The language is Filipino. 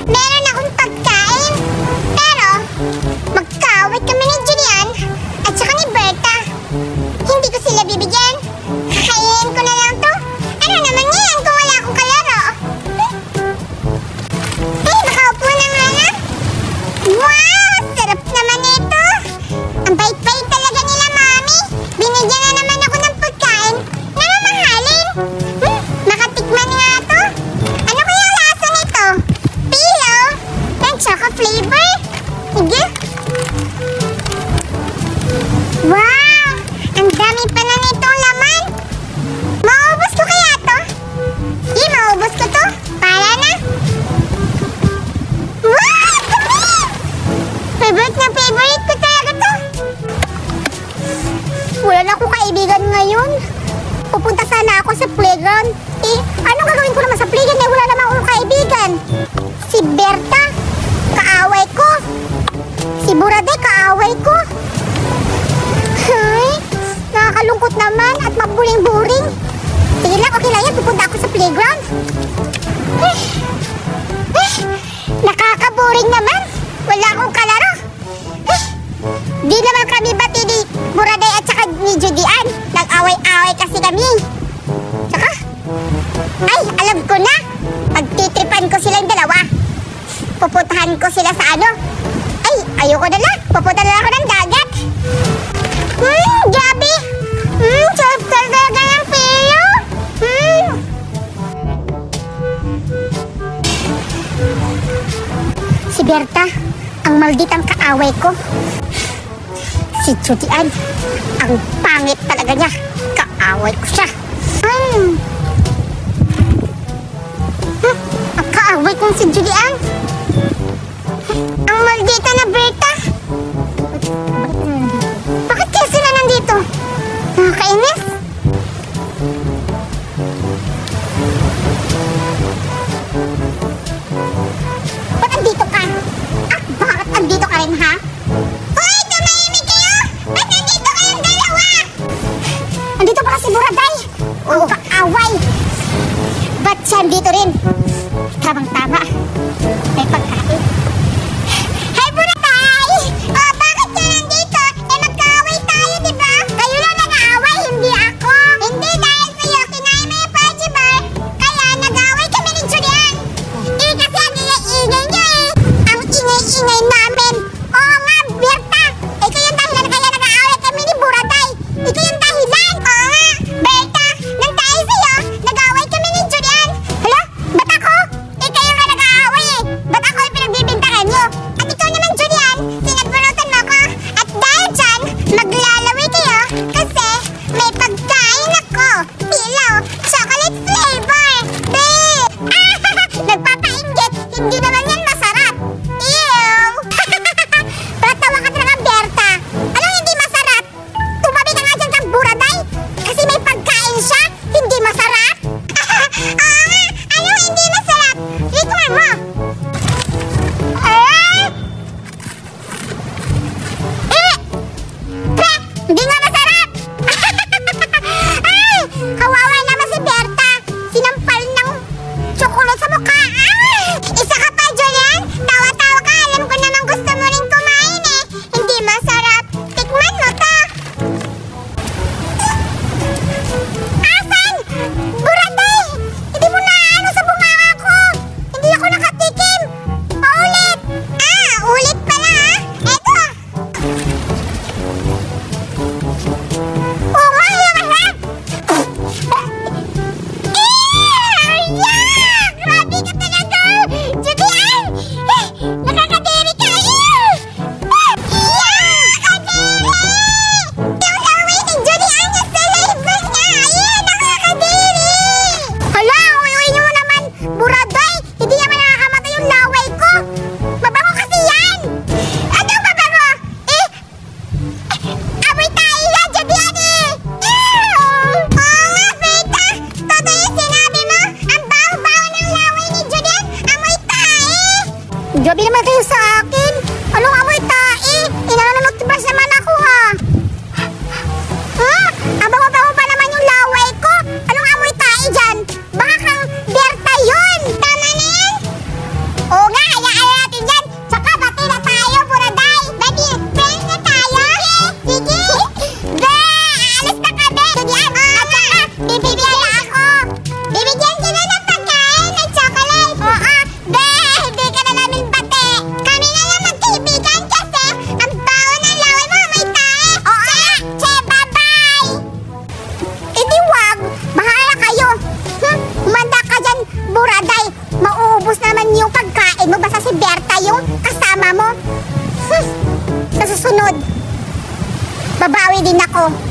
meron akong pagkain. Pero, magkaaway kami ni Julian at saka ni Berta. Hindi ko sila bibigyan. Kakainin ko na lang to. Ano naman yan kung wala akong kalaro? Ay, makaupo na nga na. Wow! Sarap naman ito. Ang bait-bait talaga nila, Mami. Binigyan na naman ako ng pagkain na mamahalin. Makatikman nga to. Ano kaya ang lasa nito? Pilo? Ng choco flavor? Sige. Wow! Ang dami pa na nitong laman. Maubos ko kaya to? Maubos ko to. Para na. Wow! Dami! Favorite na favorite ko talaga to. Wala na akong kaibigan ngayon. Pupunta sana ako sa playground. Anong gagawin ko naman sa playground? Wala naman akong kaibigan. Si Berta, kaaway ko. Si Buraday, kaaway ko. Ay, nakakalungkot naman at maburing-buring. Sige lang, okay lang yan. Pupunta ako sa playground. Nakakaboring naman. Wala akong kalaro. Di naman kami bati ni Buraday at saka ni Judian. Nag-away-away kasi kami. Saka, ay, alam ko na. Pagtitripan ko silang dalawa. Pupuntahan ko sila sa ano. Ay, ayoko na lang. Pupunta na ako ng dagat. Gabi. Sarap talaga ng pilo. Si Berta, ang malditang kaaway ko. Si Judian, ang pangit talaga niya. Kaaway ko siya. Ang kaaway kong si Judian. Ang maldita na Berta. Bakit kaya sila nandito? Nakakainis. Ba't andito ka? Bakit andito ka rin, ha? Hoy, tumahimik kayo! Ba't nandito kayong dalawa? Andito pala si Buraday. Ang kaaway. Ba't siya andito rin? Tamang-tama. May pagkain. Hey, Buraday! Bakit ka nandito? Magkaaway tayo, diba? Kayo lang nag-aaway, hindi ako. Hindi dahil sa'yo, kinain mo yung Paji Bar. Kaya nag-aaway kami ni Julian. Kasi ang ingay-ingay niyo Ang ingay-ingay namin. Oo nga, Berta. Ikaw yung dahilan kaya nag-aaway kami ni Buraday. Ikaw yung dahilan. Oo nga, Berta. Nang dahil sa'yo, nag-aaway kami ni Julian. Hala, ba't ako? Ikaw yung nag-aaway Ba't ako yung pinagbibintangan nyo? At ikaw naman, Julian, sinagbunutan mo ako. At dahil dyan, maglalaway kayo kasi may pagkain ako. Pilaw, chocolate flavor. Nagpapainggit. Hindi naman yan masarap. Ew! Patawa ka talaga, Berta. Anong hindi masarap? Tumabi ka nga dyan kang Buraday. Kasi may pagkain siya. Hindi masarap. Anong hindi masarap? Ikman mo. Hindi nga masarap. Kawawa naman si Berta. Sinampal ng chocolate sa mukha. Isa ka pa, Julian. Tawa-tawa ka. Alam ko naman gusto mo rin kumain Hindi masarap. Tikman mo to. Asan? Buraday! Hindi mo na sa bunganga ko. Hindi ako nakatikim. Paulit. Ulit pala Eto. Oo nga, masarap. Grabe ka talaga! Julian! Nakakadiri ka! Nakakadiri! Yung laway ni Julian niya sa label niya! Nakakadiri! Hala, uwi niyo mo naman, Buraday! Hindi naman nakakamatay yung laway ko! Mabango kasi yan! Anong mabango? Amoy tayo yan, Julian Oo nga, Berta! Totoo yung sinabi mo! Ang baho-baho ng laway ni Julian! Amoy tae! Grabe naman kayo sa akin! Anong amoy tae? Inanunod-tibas naman ako Ang baho-baho pa naman yung laway ko! Anong amoy tae dyan? Baka kang Berta yun! Tama na yan? Oo nga, babawi din ako.